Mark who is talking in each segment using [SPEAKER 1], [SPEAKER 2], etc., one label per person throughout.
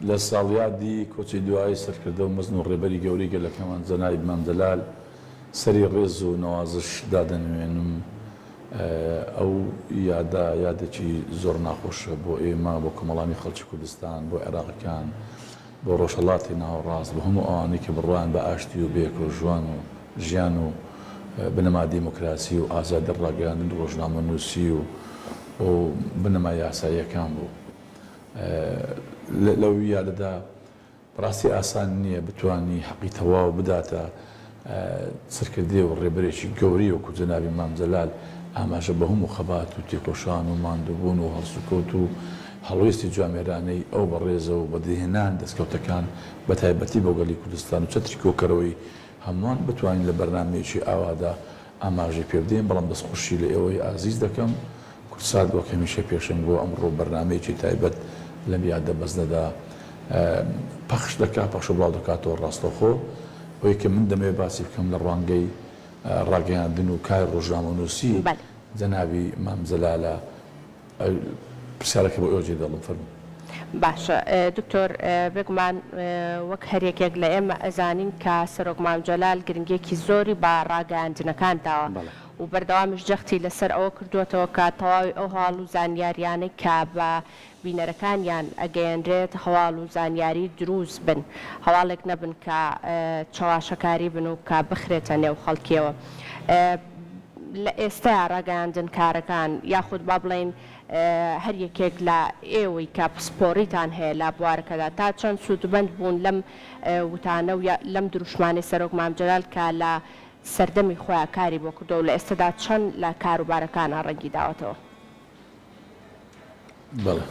[SPEAKER 1] لە ساڵیادی کۆچی دوایی سەرکردە و مەزن و ڕێبەری گەوری گەلەکەمان جەنابی مام جەلال سەری ڕێز و نەوازش دادەنوێنم. ئەو یادێکی زۆر ناخۆشە بۆ ئێمە، بۆ کۆمەڵانی خەڵکی کوردستان، بۆ عێراقیەکان، بۆ ڕۆژهەڵاتی ناوەڕاست، بە هەموو ئەوانەی کە بڕوان بە ئاشتی و بێک و ژوان و ژیان و بنەما دیموکراسی و ئازادی ڕاگەیاندن ڕۆژنامەنووسی و بنەما یاساییەکان بوو. لەو یادەدا بەڕاستی ئاسان نییە بتوانی حەقی تەواو بداتە سەرکردی و ڕێبەرێکی گەوری وەکو جەنابی مام جەلال ئاماژە بە هەموو خەبات و تێکۆشان و ماندووبوون و هەڵسوکەوت و هەڵوێستی جوامێرانەی ئەو بەڕێزە و بەدەهێنان دەستکەوتەکان بە تایبەتی بۆ گەلی کوردستان و چەتری کۆکەرەوەی هەمووان بتوانین لە بەرنامەیەکی ئاوادا ئاماژەی پێ بدەین. بەڵام دەستخۆشی لە ئێوەی ئازیز دەکەم. کورسات وەک هەمیشە پێشنگ بۆ ئەمڕۆ بەرنامەیەکی تایبەت لەم یادە بەزنەدا پەخش دەکات، پەخش و بڵاو دەکاتەوە ڕاستەوخۆ ئەوەی کە من دەمەوێت باسی بکەم لە ڕوانگەی ڕاگەیاندن و کار ڕۆژنامەنووسی جەنابی مام جەلالە. پرسیارەکە بۆ ئێوە جێ دەڵم فەرموو.
[SPEAKER 2] باشە دکتۆر، بگومان وەک هەرێکێک لە ئێمە ئەزانین کە سەرۆک مام جەلال گرنگێکی زۆری بە ڕاگەیاندنەکان داوە و بەردەوامیش جەختی لەسەر ئەوە کردوێتەوە کە تەواوی ئەو هەواڵ و زانیاریانەی کە بە بینەرەکانیان ئەگەیەنرێت هەواڵ و زانیاری دروست بن، هەواڵێک نەبن کە چاواشەکاری بن و کە بخرێتە نێو خەڵکیەوە. لە ئێستا ڕاگەیاندن کارەکان یاخود با بڵێن هەر یەکێک لە ئێوەی کە پسپۆڕیتان هەیە لە بوارەکەدا تا چەند سوودمەند بوون لەم وتانە و لەم دروشمانی سەرۆک مام جەلال کە لە سەردەمی خۆیان کاری بۆ کردو و لە ئێستادا چەند لە کاروبارەکانە ڕەنگی داوەتەوە؟
[SPEAKER 1] بەڵێ،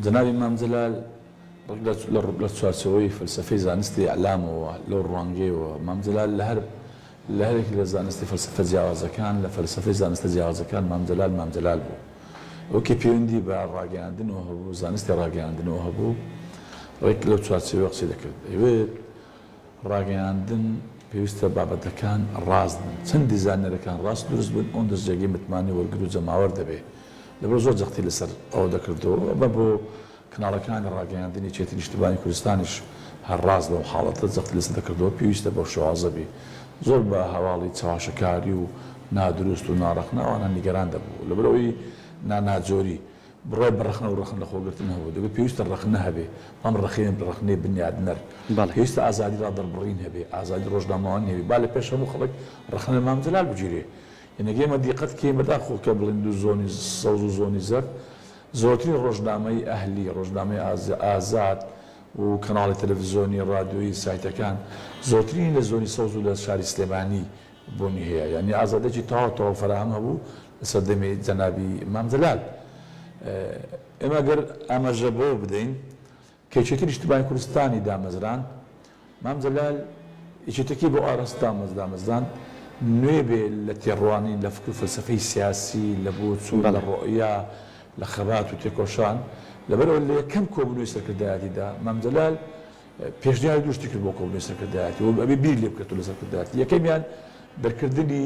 [SPEAKER 1] جەنابی مام جەلال لە چوارچەوەی فەلسەفەی زانستی ئەعلامەوە لەو ڕوانگەیەوە مام جەلال لە هەرێکی لە زانستی فەلسەفە جیاوازەکان لە فەلسەفەی زانستە جیاوازەکان مام جەلال بوو. ئەوکە پەیوەندی بە ڕاگەیاندنەوە هەبوو، زانستی ڕاگەیاندنەوە هەبوو، ڕێک لەو چوارچەوەی قسەی دەکرد. ئەوێت ڕاگەیاندن پێویستە بابەتەکان ڕاست بن، چەند دیزانەرەکان ڕاست دروست بن، ئەوەندە جێگەی متمانی وەرگر و جەماوەر دەبێت. لەبەر زۆر جەختی لەسەر ئەوە دەکردەوە بە بۆ کەناڵەکانی ڕاگەیاندنی چێتی نیشتیمانی کوردستانیش هەر ڕاست بەو حاڵەتە جەختی لەسەر دەکردەوە. پێویستە بەو شێوازە بێ. زۆر بە هەواڵی چاواشەکاری و نادروست و ناڕەخناوانە نیگەران دەبوو، لەبەرەوەی ناناجۆری بڕێ بەڕەخنە و ڕەخن لە خۆگرتن هەبوو. دەبێت پێویستە ڕەخنە هەبێ، ئەم ڕەخنەی بنیادنەر. پێویستە ئازادی ڕادەربڕین هەبێ، ئازادی ڕۆژنامەوانی هەبێ. با لە پێش هەموو خەڵک ڕەخنە مام جەلال بگیرێ. یعنی ئێمە دیقەت کەین بەداخۆکە بڵین دوو زۆنی سەوز و زۆنی زەرد زۆرترین ڕۆژنامەی ئەهلی، ڕۆژنامەی ئازاد و کەناڵی تەلەڤیزیۆنی ڕادیۆیی سایتەکان زۆرترین لە زۆنی سەوز و لە شاری سلێمانی بوونی هەیە. یعنی ئازادێکی تەواو فراهم هەبوو لە سەردەمی جەنابی مام جەلال. ئێمە گەر ئاماژە بۆ بدەین کەیچێتی نیشتیمانی کوردستانی دامەزران، مام جەلال یەکێتێکی بۆ ئاراست دامەزران نوێ بێ لە تێڕوانی لە فکر و فەلسەفەی سیاسی، لە بۆ چوون لە ڕۆیا، لە خەبات و تێکۆشان. لەبەرەوە لە یەکەم کۆبوونەوەی سەرکردایەتیدا مام جەلال پێشنیاری دووشتی کرد بۆ کۆبوونەوەی سەرکردایەتی و ئەبێ بیر لێ بکرێتەوە لە سەرکردایەتی. یەکەمیان دەرکردنی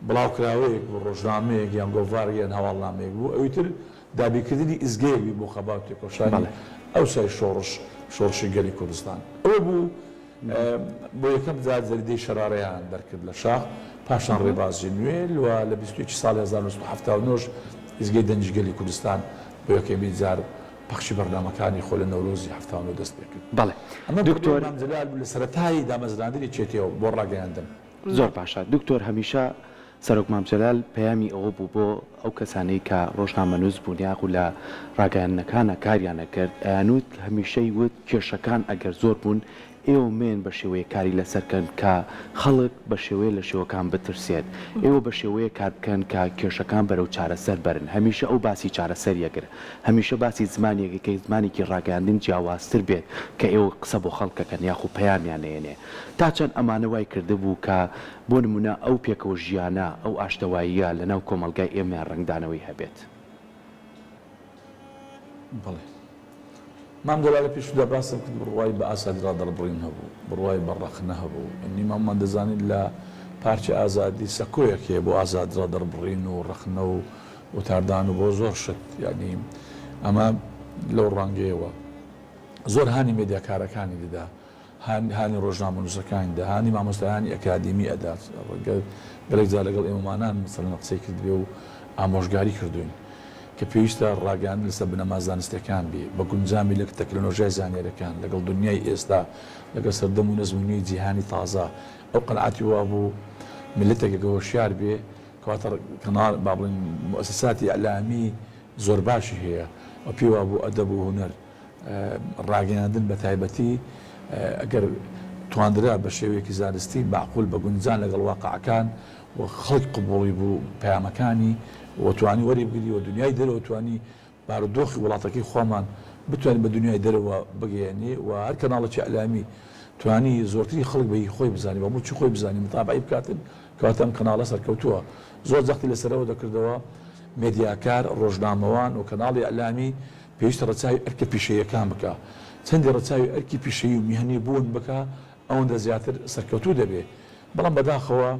[SPEAKER 1] بڵاوکراوەیەک بۆ ڕۆژنامەیەک یان گۆڤارێک یان هەواڵنامەیەک بوو. ئەوەی تر دابیکردنی ئیزگەیەکی بۆ خەبات و تێکۆشانی ئەوسای شۆڕشی گەلی کوردستان. ئەوە بوو بۆ یەکەم جار جەریدەی شەرارەیان دەرکرد لە شاخ، پاشان ڕێبازی نوێ لە 21 ساڵی 1979 ئیزگەی دەنجی گەلی کوردستان بۆ یەکەمی جار پەخشی بەرنامەکانی خۆ لە نەورۆزی 79 دەست پێ کرد.
[SPEAKER 3] بەڵێ،
[SPEAKER 1] ئەمە دکتۆر مام جەلال لە سەرەتایی دامەزراندنی چێتیەوە بۆ ڕاگەیاندن.
[SPEAKER 3] زۆر باشە دکتۆر، هەمیشە سەرۆک مام جەلال پەیامی ئەوە بوو بۆ ئەو کەسانەی کە ڕۆژنامەنووس بوون یاخ و لە ڕاگەیاندنەکانە کاریانە کرد، ئەیانوت هەمیشەی وت کێشەکان ئەگەر زۆر بوون ئێوە مێن بە شێوەیە کاری لەسەرکەن کە خەڵک بە شێوەیە لە شێوەکان بترسێت، ئێوە بە شێوەیە کار بکەن کە کێشەکان بەرەو چارەسەر بەرن. هەمیشە ئەو باسی چارەسەر یەگر، هەمیشە باسی زمانێکی زمانێکی ڕاگەیاندن جیاوازتر بێت کە ئێوە قسە بۆ خەڵکەکەن یاخو پەیامیان هێنێ. تا چەند ئەمانە وای کردبوو کە بۆ نمونە ئەو پێکەوە ژیانە ئەو ئاشتەواییە لەناو کۆمەلگای ئێمە ڕنگدانەوەی هەبێت.
[SPEAKER 1] بەڵێ، مام جەلال لە پێشودا باسم کرد بڕوای بە ئازادی ڕادەربڕین هەبوو، بڕوای بە ڕەخنە هەبوو. ئەنی مامان دەزانین لە پارچە ئازادی سەکۆیەک هەیە بۆ ئازادی ڕادەربڕین و ڕەخنە و وتاردان و بۆ زۆر شت. یعنی ئەمە لەو ڕەنگەیەوە زۆر هانی مێدیاکارەکانی دەدا، هانی ڕۆژنامە نووسەکانی دا، هانی مامۆستایانی ئەکادیمی ئەدات، گەلێک جار لەگەڵ ئێمەمانان مەسەڵەن قسەی کردبێ و ئامۆژگاری کردوین کە پێویستە ڕاگەاندن لەسەر بنەما زانستیەکان بێ بە گونجامی لە تەکنۆلۆژیای زانیاریەکان لەگەڵ دنیای ئێستا لەگەڵ سەردەم و نەزمونی جیهانی تازە. ئەو قەنعاتی وا بوو ملەتێکە هۆشیار بێ کەواتە کەناڵ با بڵێن مؤسساتی ئەعلامی زۆر باشی هەیە و پێی وا بوو ئەدەب و هونەر ڕاگەاندن بە تایبەتی ئەگەر تواندرا بە شێوەیەکی زانستی معقول بە گونجان لەگەڵ واقعەکان و خەڵک قبوڵی بوو پەیامەکانی وتوانی وەریبگری و دنیای دەرەوە توانی بارودۆخی وڵاتەکەی خۆمان بتوانین بە دنیای دەرەوە بگەێنێ و هەر کەناڵێکی ئەعلامی توانی زۆرتری خەڵک بەی خۆی بزانانی بە موچی خۆی بزانانی متابعی بکاتن کەواتە ئەم کەناڵە سەرکەوتووە زۆر جەختی لەسەرەوە دەکردەوە مێدیاکار ڕۆژنامەوان و کەناڵی ئەعلامی پێویستە ڕەچاوی ئەرکە پیشەیەکان بکە چەندی ڕەچاوی ئەرکی پیشەیی و میهنی بوون بکە ئەوەندە زیاتر سەرکەوتوو دەبێ. بەڵام بەداخەوە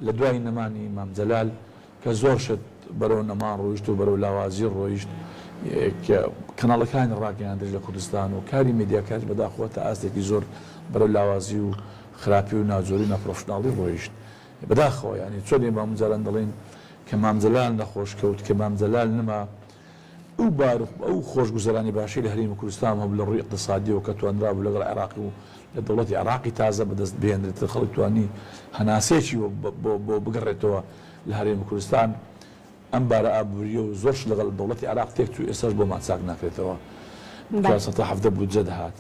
[SPEAKER 1] لە دوای نەمانی مام جەلال کە زۆر شت بەرەو نەمان ڕۆیشت و بەرەو لاوازی ڕۆیشت کەناڵەکانی ڕاگەیاندر لە کوردستان و کاری مێدیاکار بەداخەوە تا ئاستێکی زۆر بەرەو لاوازی و خراپی و ناجۆری ناپرۆفشناڵی ڕۆیشت بەداخەوە ینی چۆنێ مام جەلال دەڵێن کە مام جەلال نەخۆش کەوت کە مام جەلال نەما ئەو بارف ئەو خۆشگوزەرانی باشی لە هەرێمی کوردستان هەبوو لە ڕووی اقتصادی و کە توانرا بوو لەگەڵ عێراقی و لە دەوڵەتی عێراقی تازە بەدەست بهێنرێت خەڵک توانی هەناسێکی بۆ بگەڕێتەوە لە هەرێمی کوردستان ئەم بارە ئابووریە و زۆرش لەگەڵ دەوڵەتی عێراق تێک و ئێستاش بۆ ماچاک ناکرێتەوە کە هەفتە بودجە دەهات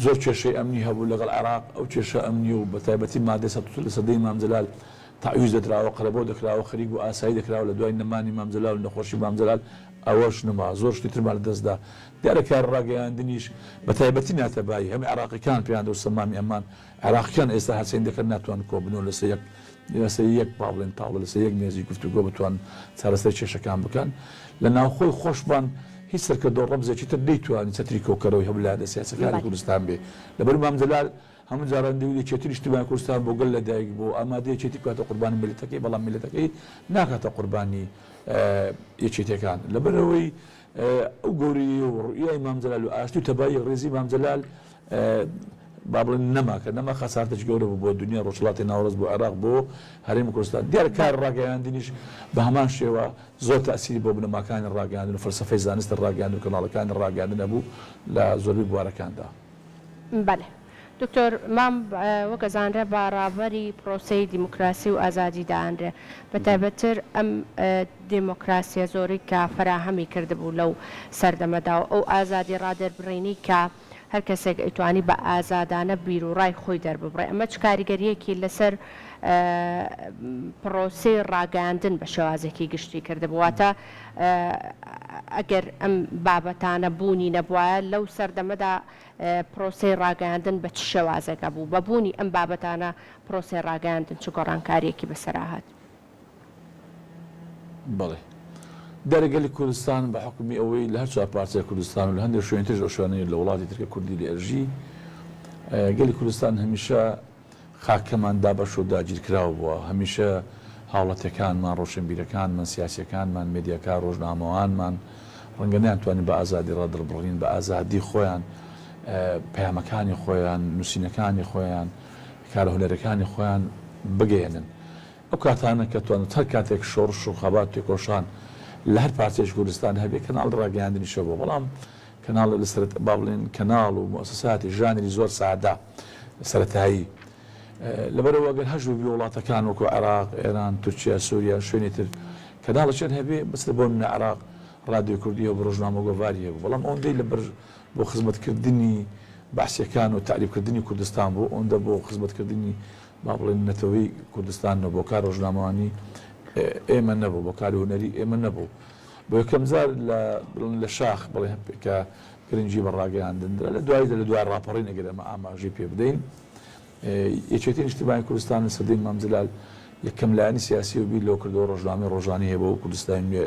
[SPEAKER 1] زۆر کێشەی ئەمنی هەبوو لەگەڵ عێراق ئەو کێشە ئەمنی و بە تایبەتی مادەی 100 لە سەدەی مام جەلال تعویز دەدراوە قەرەبەو دەکراوە خەریک و ئاسایی دەکراوە لە دوای نەمانی مام جەلال و نەخۆشی مام جەلال ئەوەش نما زۆر شتی ترمان لە دەستدا دیارە کار ڕاگەیاندنیش بە تایبەتی ناتەبایی هەمی عێراقیەکان پێیان دەوت سەمامی ئەمان عێراقیەکان ئێستا هەرچەند دەکەن ناتوان کۆ بنەوە لەسەر یەک باڵێن تاوڵە لەسەر یەک مێزی گفتوگۆ بتوان چارەسەر کێشەکان بکەن لە ناوخۆی خۆشمان هیچ سەرکردۆ ڕەمزێکی تر نەیتوانی چەتری کۆکەرەوەی هەبوو لە سیاسەکانی کوردستان بێ لەبەر مام جەلال هەموو جاران دەوری چێتری نیشتیمانی کوردستان بۆ گەل لەدایک بۆ ئامادەیە چێتی بکاتە قوربانی میلەتەکەی بەڵام میلەتەکەی ناکاتە قوربانی یەکێتیەکان لەبەرەوەی ئەو گەوری و ڕوئیای مام جەلال و ئاشتی و تەبایی ڕێزی مام جەلال با بڵێن نەماکە نەما خەسارتێکی گەورە بوو بۆ دنیا ڕۆژهەڵاتی ناوەڕست بۆ عێراق بۆ هەرێمی کوردستان دیارە کار ڕاگەیاندنیش بە هەمان شێوە زۆر تەئسیری بۆ بنەماکانی ڕاگەیاندن و فەلسەفەی زانستە ڕاگەیاندن و کەناڵەکانی ڕاگەیاندن هەبوو لە زۆربەی بوارەکاندا.
[SPEAKER 2] بەڵێ دکتۆر مام وەکە زانرە بەڕابەری پرۆسەی دیموکراسی و ئازادی داهاندرێ بە تایبەتتر ئەم دیموکراسیە زۆری کە فراهەمی کردبوو لەو سەردەمەدا و ئەو ئازادی ڕادەربڕینی کە هەر کەسێک ئەیتوانی بە ئازادانە بیر و ڕای خۆی دەرببڕێ ئەمە چ کاریگەریەکی لەسەر پرۆسەی ڕاگەاندن بە شێوازێکی گشتی کردبوواتە ئەگەر ئەم بابەتانە بوونی نەبووە لەو سەردەمەدا پرۆسەی ڕاگەاندن بە چ شێوازێکە بوو بەبوونی ئەم بابەتانە پرۆسەی ڕاگەاندن چ گۆڕانکاریەکی بەسەراهات.
[SPEAKER 1] بەڵێ دەرەگەلی کوردستان بە حکومی ئەوەی لە هەر چوار پارچەی کوردستان و لە هەندێک شوێنتر شوێنەی لە وڵاتی ترکە کوردی لە ئەرژی گەلی کوردستان هەمیشە خاکەمان دابەش و داگیرکراوە بووە هەمیشە هاوڵەتەکانمان ڕۆشنبیرەکانمان سیاسیەکانمان مێدیاکار ڕۆژنامەوانمان ڕەنگە نەیانتوانین بە ئازادی ڕادەربڕین بە ئازادی خۆیان پەیامەکانی خۆیان نووسینەکانی خۆیان کارە هونەرەکانی خۆیان بگەێنن ئەو کاتانە کە توانێت هەر کاتێک شۆڕش و خەبات تێکۆشان لە هەر پارچەیەک کوردستان هەبێ کەناڵ ڕاگەیاندنیشە بۆ بەڵام کەناڵ لەسەر با بڵێن کەناڵ و مؤسساتی ژانری زۆر سادا سەرەتایی لەبەرەوە ئەگەر هەژوو بێ وڵاتەکان وەکو عێراق ئێران تورکیا سووریا شوێنی تر کەناڵەکیان هەبێ بەستە بۆ منە عێراق ڕادیۆ کوردیە بە ڕۆژنامە گۆڤاریە بوو بەڵام ئەوەندەی لەبەر بۆ خزمەتکردنی بەحسیەکان و تعریفکردنی کوردستان بوو ئەوەندە بۆ خزمەتکردنی با بڵێن نەتەوەی کوردستان بۆ کار ڕۆژنامەوانی ئێمە نەبوو بۆ کاری هونەری ئێمە نەبوو بۆ یەکەم جار لە شاخ بڵێ کە گرنگی بە ڕاگەیاندن لە دوای ڕاپەڕی نەگەر ئەمە ئاماژەی پێ بدەین یەکێتی نیشتیمانی کوردستان لە سەدەی مام جەلال یەکەم لایەنی سیاسی و بیر لەو کردەوە ڕۆژنامەی ڕۆژانەی هەیە بۆ کوردستانی نوێ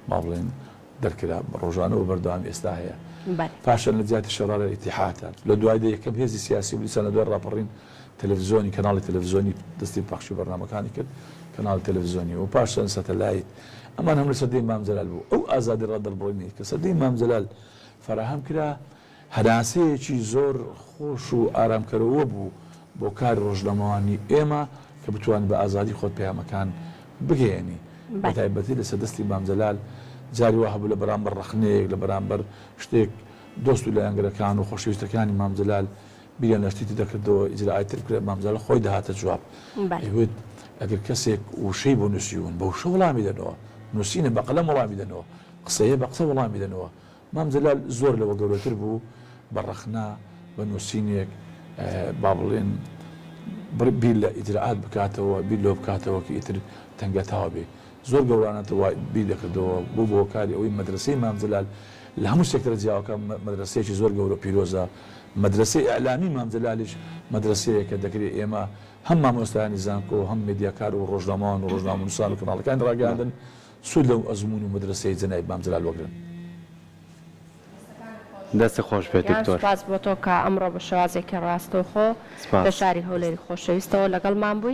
[SPEAKER 1] با بڵێن دەرکرا ڕۆژانە و بەردەوامی ئێستا هەیە پاشان لە جیاتی شەڕارە ئیتیحادات لە دوایدا یەکەم هێزی سیاسی و دیسان لە دوای ڕاپەڕین تەلەڤیزۆنی کەناڵی تەلەڤیزۆنی دەستی پەخشی بەرنامەکانی کرد کەناڵ تەلەڤیزۆنی و پاشان سەتەلایت ئەمان هەم لە سەدەی مام جەلال بوو ئەو ئازادی ڕادەربڕینی کە سەدەی مام جەلال فراهەم کرا هەناسەیەکی زۆر خۆش و ئارامکەرەوە بوو بۆ کار ڕۆژنامەوانی ئێمە کە بتوان بە ئازادی خۆت پەیامەکان بگەێنی بە تایبەتی لە سەدەستی مامجەلال جاری وا هەبوو لە بەرامبەر ڕەخنەیەک لە بەرامبەر شتێک دۆست و لایەنگەرەکان و خۆشەویستەکانی مامجەلال بیان لە شتێکی دەکردەوە ئیجرای تر کرێت مامجەلال خۆی دەهاتە جواب ئەیوت ئەگەر کەسێک وشەی بۆ نووسیون بە وشە وەڵامی دەنەوە نووسینە بە قەلەم وەڵامی دەنەوە قسەیە بە قسە وەڵامی دەنەوە مامجەلال زۆر لەوە گەورەتر بوو بە ڕەخنا بە نووسینێک با بڵێن بیر لە ئیجرعات بکاتەوە بیر لۆ بکاتەوە کە ئیتر تەنگەتاوە بێ زۆر گەورانەتەوە بیر دەکردەوە بوو بۆ کاری ئەوەی مەدرسەی مامجەلال لە هەموو سێکتەرە جیاوەکە مەدرسەیەکی زۆر گەورە پیرۆزە مەدرسەی ئەعلامی مامجەلالیش مەدرسەیە کە دەکرێت ئێمە هەم مامۆستایانی زانکۆ هەم میدیاکار و ڕۆژنامەوان و ڕۆژنامەنووسان و کەناڵەکان ڕاگەاندن سوود لەو ئەزمون و مەدرسەی جەنای مامجەلال وەگرن
[SPEAKER 3] دەستە خۆش بێت دکتۆر
[SPEAKER 2] سپاس بۆ تۆ کە ئەمڕۆ بە شێوازێکی ڕاستەوخۆ لە شاری هەولێری خۆشەویستەوە لەگەڵمان بووی